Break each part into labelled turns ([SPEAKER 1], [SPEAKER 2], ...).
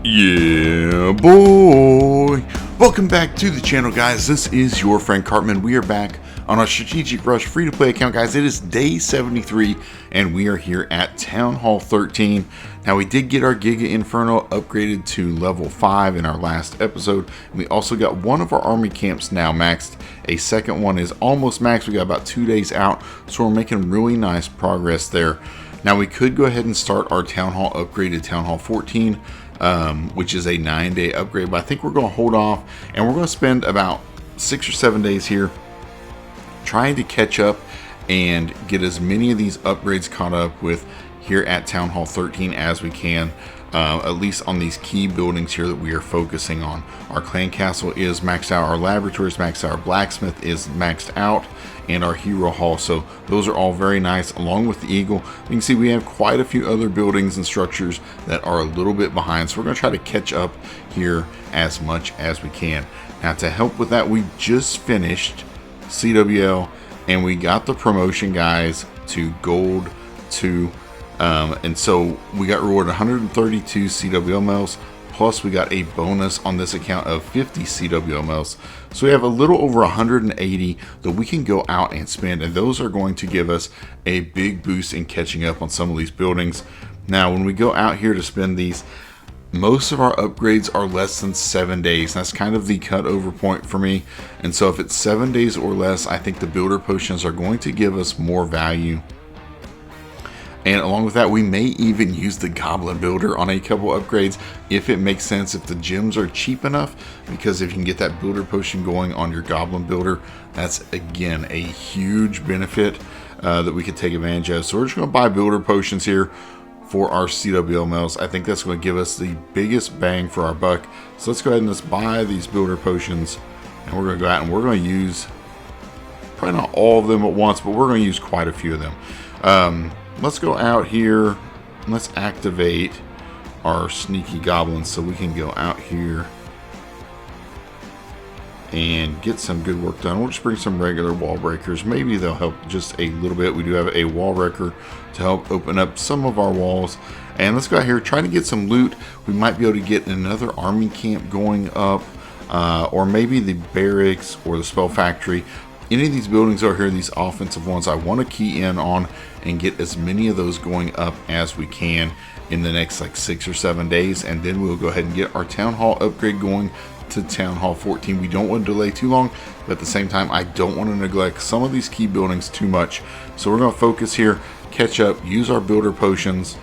[SPEAKER 1] Yeah, boy! Welcome back to the channel, guys. This is your friend Cartman. We are back on our Strategic Rush free-to-play account, guys. It is day 73, and we are here at Town Hall 13. Now, we did get our Giga Inferno upgraded to level 5 in our last episode. We also got one of our army camps now maxed. A second one is almost maxed. We got about 2 days out, so we're making really nice progress there. Now, we could go ahead and start our Town Hall upgrade to Town Hall 14, which is a 9-day upgrade, but I think we're going to hold off, and we're going to spend about 6 or 7 days here trying to catch up and get as many of these upgrades caught up with here at Town Hall 13 as we can, at least on these key buildings here that we are focusing on. Our clan castle is maxed out, our laboratory is maxed out, our blacksmith is maxed out, and our hero hall. So those are all very nice, along with the eagle. You can see we have quite a few other buildings and structures that are a little bit behind, so we're going to try to catch up here as much as we can. Now, to help with that, we just finished CWL and we got the promotion, guys, to gold 2, and so we got rewarded 132 CWL medals, plus we got a bonus on this account of 50 CWL medals. So we have a little over 180 that we can go out and spend, and those are going to give us a big boost in catching up on some of these buildings. Now, when we go out here to spend these, most of our upgrades are less than 7 days. That's kind of the cutover point for me. And so if it's 7 days or less, I think the builder potions are going to give us more value. And along with that, we may even use the goblin builder on a couple upgrades if it makes sense, if the gems are cheap enough, because if you can get that builder potion going on your goblin builder, that's again a huge benefit that we could take advantage of. So we're just going to buy builder potions here for our CWL medals. I think that's going to give us the biggest bang for our buck. So let's go ahead and let's buy these builder potions, and we're going to go out and we're going to use probably not all of them at once, but we're going to use quite a few of them. Let's go out here and let's activate our sneaky goblins so we can go out here and get some good work done. We'll just bring some regular wall breakers. Maybe they'll help just a little bit. We do have a wall wrecker to help open up some of our walls. And let's go out here, try to get some loot. We might be able to get another army camp going up, or maybe the barracks or the spell factory. Any of these buildings over here, these offensive ones, I want to key in on and get as many of those going up as we can in the next like 6 or 7 days, and then we'll go ahead and get our Town Hall upgrade going to Town Hall 14. We don't want to delay too long, but at the same time, I don't want to neglect some of these key buildings too much. So we're going to focus here, catch up, use our builder potions,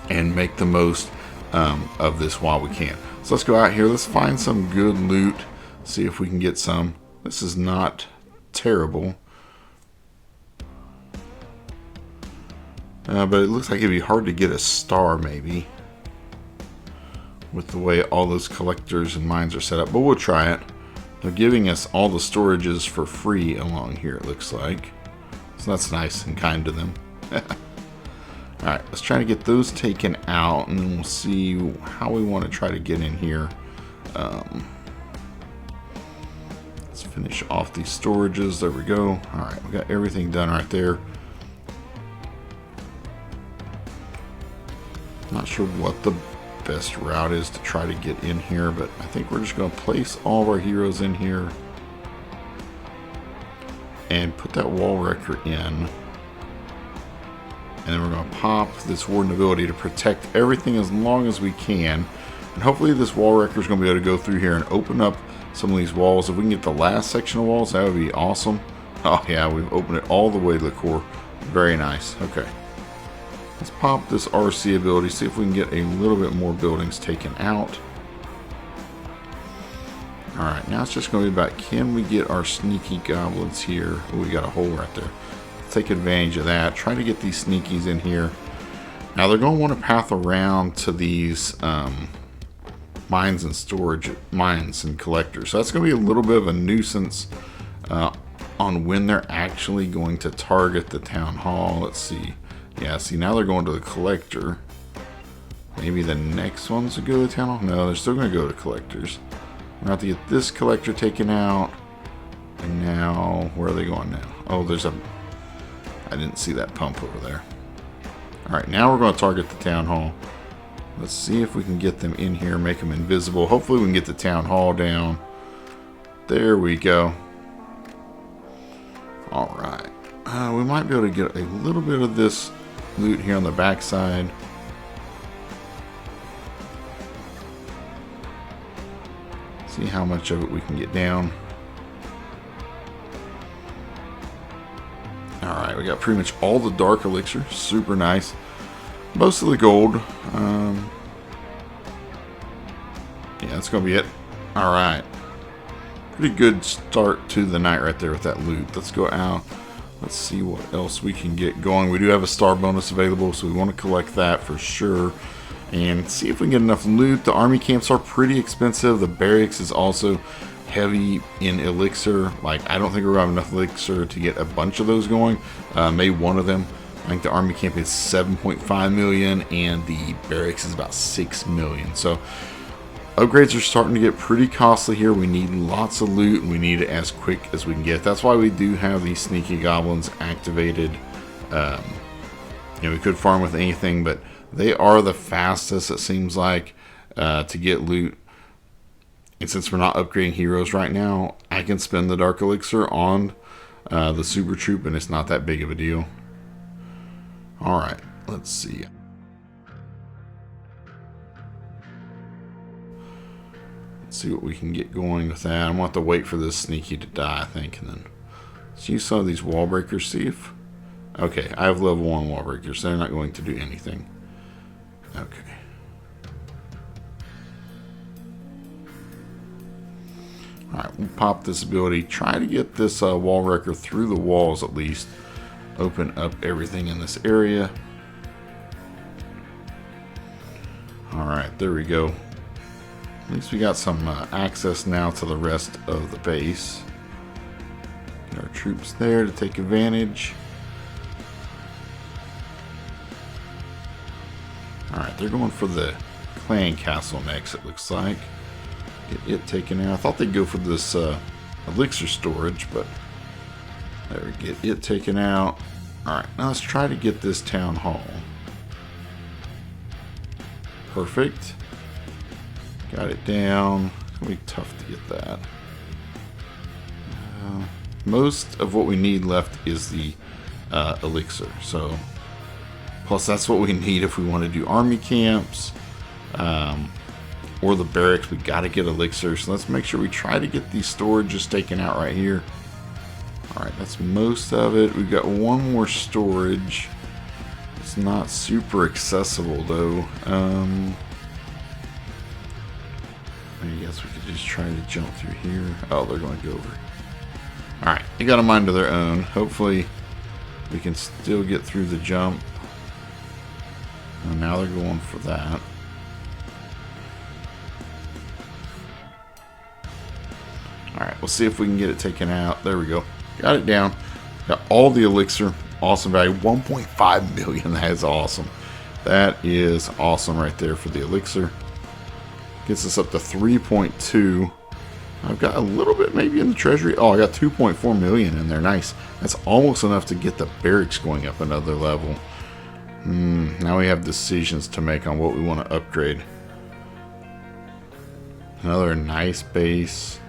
[SPEAKER 1] and make the most of this while we can. So let's go out here, let's find some good loot, see if we can get some. This is not terrible, but it looks like it'd be hard to get a star maybe with the way all those collectors and mines are set up, but we'll try it. They're giving us all the storages for free along here, it looks like, so that's nice and kind to them. Alright, let's try to get those taken out, and then we'll see how we want to try to get in here. Finish off these storages. There we go. All right, we got everything done right there. Not sure what the best route is to try to get in here, but I think we're just going to place all of our heroes in here and put that wall wrecker in, and then we're going to pop this warden ability to protect everything as long as we can, and hopefully this wall wrecker is going to be able to go through here and open up some of these walls. If we can get the last section of walls, that would be awesome. Oh yeah, we've opened it all the way to the core. Very nice. Okay, let's pop this RC ability, see if we can get a little bit more buildings taken out. Alright, now it's just going to be about, can we get our sneaky goblins here? Oh, we got a hole right there. Let's take advantage of that. Try to get these sneakies in here. Now they're going to want to path around to these mines and storage, mines and collectors. So that's going to be a little bit of a nuisance on when they're actually going to target the town hall. Let's see. Yeah, see, now they're going to the collector. Maybe the next ones will go to the town hall? No, they're still going to go to collectors. We're going to have to get this collector taken out. And now, where are they going now? Oh, there's a... I didn't see that pump over there. Alright, now we're going to target the town hall. Let's see if we can get them in here, make them invisible. Hopefully we can get the town hall down. There we go. Alright. We might be able to get a little bit of this loot here on the backside. See how much of it we can get down. Alright, we got pretty much all the dark elixir. Super nice. Most of the gold. Yeah, that's going to be it. Alright. Pretty good start to the night right there with that loot. Let's go out. Let's see what else we can get going. We do have a star bonus available, so we want to collect that for sure. And see if we can get enough loot. The army camps are pretty expensive. The barracks is also heavy in elixir. Like, I don't think we're going to have enough elixir to get a bunch of those going. Maybe one of them. I think the army camp is 7.5 million and the barracks is about 6 million. So upgrades are starting to get pretty costly here. We need lots of loot and we need it as quick as we can get. That's why we do have these sneaky goblins activated. We could farm with anything, but they are the fastest, it seems like, to get loot. And since we're not upgrading heroes right now, I can spend the dark elixir on the super troop and it's not that big of a deal. Alright, let's see. Let's see what we can get going with that. I'm going to have to wait for this sneaky to die, I think. And then let's use some of these wall breakers, see if... Okay, I have level 1 wall breakers. They're not going to do anything. Okay. Alright, we'll pop this ability. Try to get this wall wrecker through the walls at least. Open up everything in this area. Alright, there we go. At least we got some access now to the rest of the base. Get our troops there to take advantage. Alright, they're going for the clan castle next, it looks like. Get it taken out. I thought they'd go for this elixir storage, but there we get it taken out. Alright, now let's try to get this town hall. Perfect. Got it down. It's going to be tough to get that. Most of what we need left is the elixir. So, plus that's what we need if we want to do army camps. Or the barracks. We got to get elixir. So let's make sure we try to get these storages taken out right here. Alright, that's most of it. We've got one more storage. It's not super accessible though. I guess we could just try to jump through here. Oh, they're going to go over. Alright, they got a mind of their own. Hopefully we can still get through the jump. And now they're going for that. Alright, we'll see if we can get it taken out. There we go. Got it down. Got all the elixir. Awesome value. 1.5 million. That is awesome. That is awesome right there for the elixir. Gets us up to 3.2. I've got a little bit maybe in the treasury. Oh, I got 2.4 million in there. Nice. That's almost enough to get the barracks going up another level. Now we have decisions to make on what we want to upgrade. Another nice base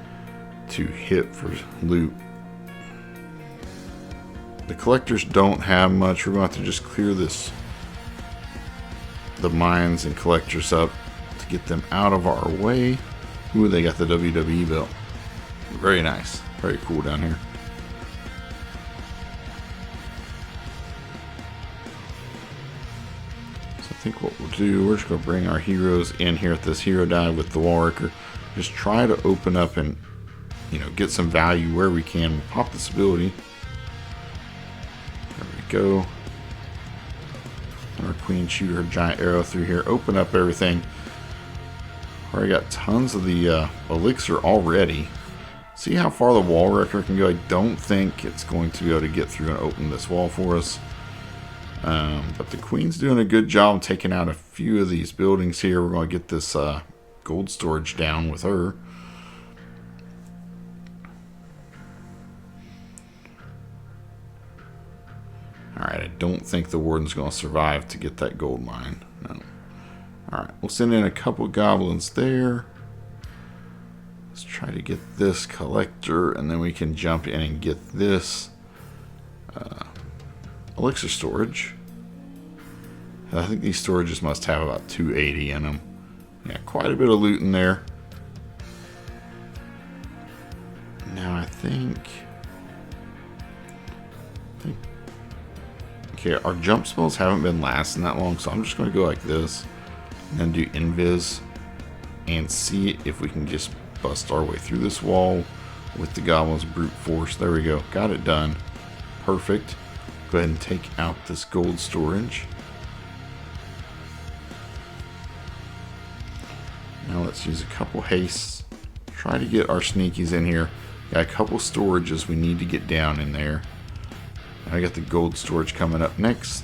[SPEAKER 1] to hit for loot. The collectors don't have much. We're going to have to just clear the mines and collectors up to get them out of our way. Ooh, they got the WWE belt. Very nice. Very cool down here. So I think what we'll do, we're just going to bring our heroes in here at this hero dive with the wall wrecker. Just try to open up and, get some value where we can. We'll pop this ability. There we go. Our queen shoot her giant arrow through here. Open up everything. Already got tons of the elixir already. See how far the wall wrecker can go. I don't think it's going to be able to get through and open this wall for us. But the queen's doing a good job taking out a few of these buildings here. We're going to get this gold storage down with her. Alright, I don't think the warden's going to survive to get that gold mine. No. Alright, we'll send in a couple goblins there. Let's try to get this collector, and then we can jump in and get this elixir storage. I think these storages must have about 280 in them. Yeah, quite a bit of loot in there. Now I think okay, our jump spells haven't been lasting that long, so I'm just going to go like this and then do invis and see if we can just bust our way through this wall with the goblins brute force. There we go, got it done. Perfect. Go ahead and take out this gold storage. Now let's use a couple hastes. Try to get our sneakies in here. Got a couple storages we need to get down in there. I got the gold storage coming up next.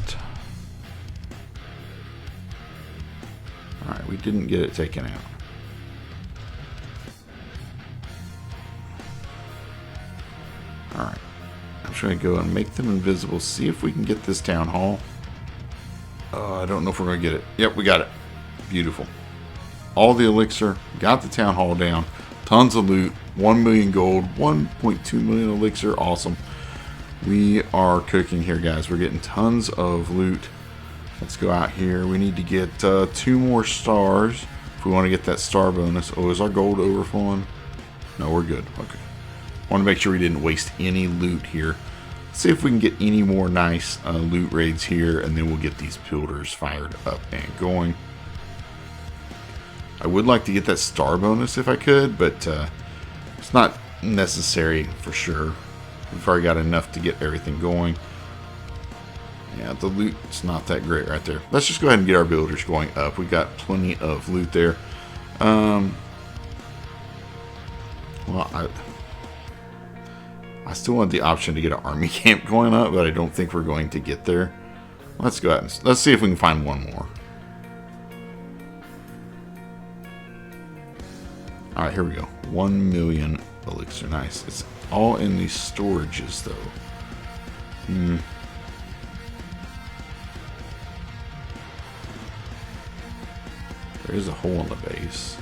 [SPEAKER 1] Alright, we didn't get it taken out. Alright, I'm just going to go and make them invisible. See if we can get this town hall. I don't know if we're going to get it. Yep, we got it. Beautiful. All the elixir, got the town hall down. Tons of loot, 1 million gold, 1.2 million elixir. Awesome. We are cooking here, guys. We're getting tons of loot. Let's go out here. We need to get 2 more stars if we want to get that star bonus. Oh, is our gold overflowing? No, we're good. Okay. Want to make sure we didn't waste any loot here. Let's see if we can get any more nice loot raids here, and then we'll get these builders fired up and going. I would like to get that star bonus if I could, but it's not necessary for sure. We've already got enough to get everything going. Yeah, the loot's not that great right there. Let's just go ahead and get our builders going up. We got plenty of loot there. Well, I still want the option to get an army camp going up, but I don't think we're going to get there. Let's go ahead and let's see if we can find one more. Alright, here we go. 1 million elixir. Nice. It's all in these storages, though. There is a hole in the base.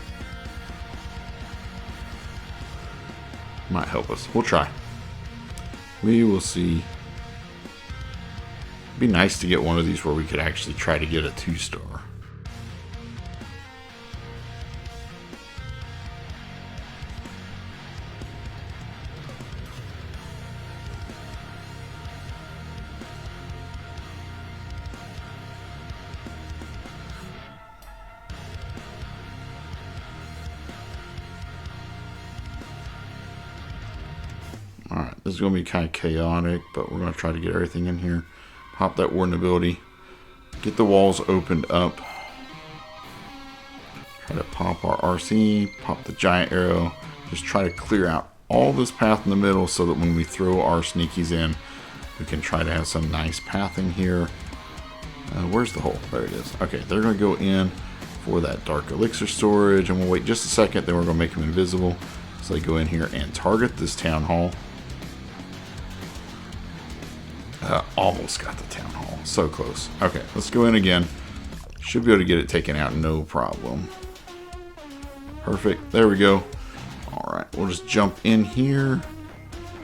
[SPEAKER 1] Might help us. We'll try. We will see. It'd be nice to get one of these where we could actually try to get a 2-star. Alright, this is going to be kind of chaotic, but we're going to try to get everything in here. Pop that warden ability. Get the walls opened up. Try to pop our RC, pop the giant arrow. Just try to clear out all this path in the middle so that when we throw our sneakies in, we can try to have some nice pathing here. Where's the hole? There it is. Okay, they're going to go in for that dark elixir storage, and we'll wait just a second, then we're going to make them invisible. So they go in here and target this town hall. Almost got the town hall. So close. Okay, let's go in again. Should be able to get it taken out, no problem. Perfect. There we go. Alright, we'll just jump in here.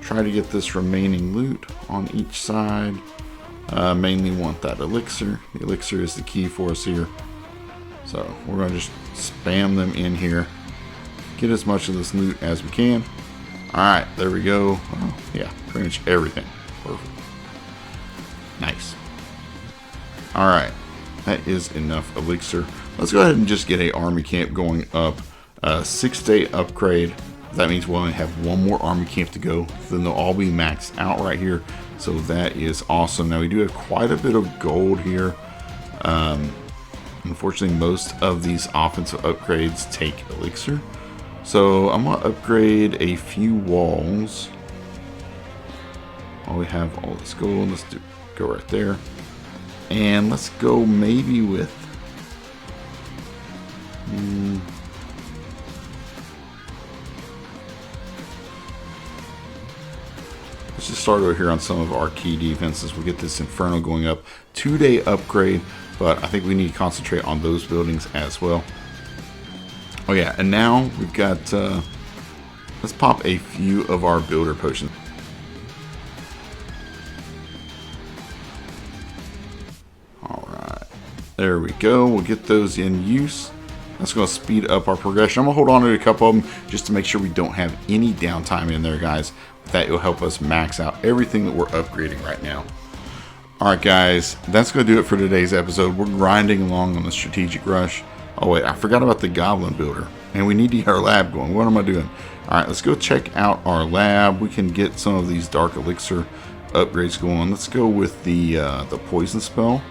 [SPEAKER 1] Try to get this remaining loot on each side. Mainly want that elixir. The elixir is the key for us here. So we're going to just spam them in here. Get as much of this loot as we can. Alright, there we go. Oh, yeah, pretty much everything. Perfect. Nice. Alright, that is enough elixir. Let's go ahead and just get a army camp going up. 6-day upgrade. That means we'll only have one more army camp to go. Then they'll all be maxed out right here. So that is awesome. Now we do have quite a bit of gold here. Unfortunately, most of these offensive upgrades take elixir. So I'm going to upgrade a few walls. While we have all this gold, let's go right there. And let's go maybe with... let's just start over here on some of our key defenses. We'll get this Inferno going up. 2-day upgrade. but I think we need to concentrate on those buildings as well. Oh yeah, and now we've got, let's pop a few of our builder potions. Alright, there we go. We'll get those in use. That's going to speed up our progression. I'm going to hold on to a couple of them just to make sure we don't have any downtime in there, guys. That will help us max out everything that we're upgrading right now. Alright guys, that's going to do it for today's episode. We're grinding along on the Strategic Rush. Oh wait, I forgot about the Goblin Builder. And we need to get our lab going. What am I doing? Alright, let's go check out our lab. We can get some of these Dark Elixir upgrades going. Let's go with the Poison Spell,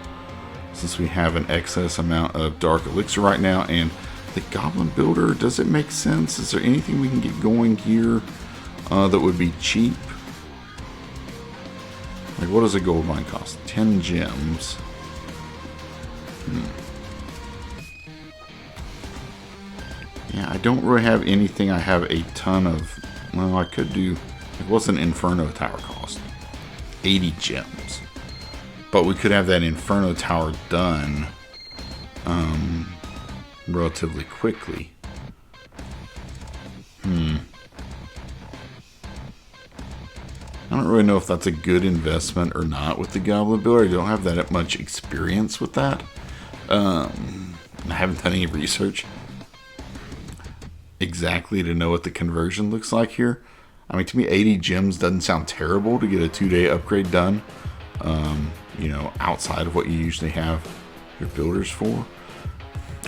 [SPEAKER 1] since we have an excess amount of Dark Elixir right now. And the Goblin Builder, does it make sense? Is there anything we can get going here that would be cheap? Like, what does a gold mine cost? 10 gems. Yeah, I don't really have anything. I have a ton of... Well, I could do... Like, what's an Inferno Tower cost? 80 gems. But we could have that Inferno Tower done relatively quickly. I don't really know if that's a good investment or not with the Goblin Builder. I don't have that much experience with that. I haven't done any research exactly to know what the conversion looks like here. I mean, to me, 80 gems doesn't sound terrible to get a 2-day upgrade done. You know, outside of what you usually have your builders for.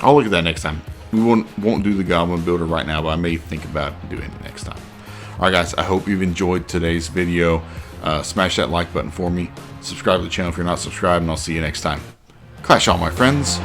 [SPEAKER 1] I'll look at that next time. We won't do the Goblin Builder right now, but I may think about doing it next time. Alright guys, I hope you've enjoyed today's video. Smash that like button for me. Subscribe to the channel if you're not subscribed, and I'll see you next time. Clash on, my friends.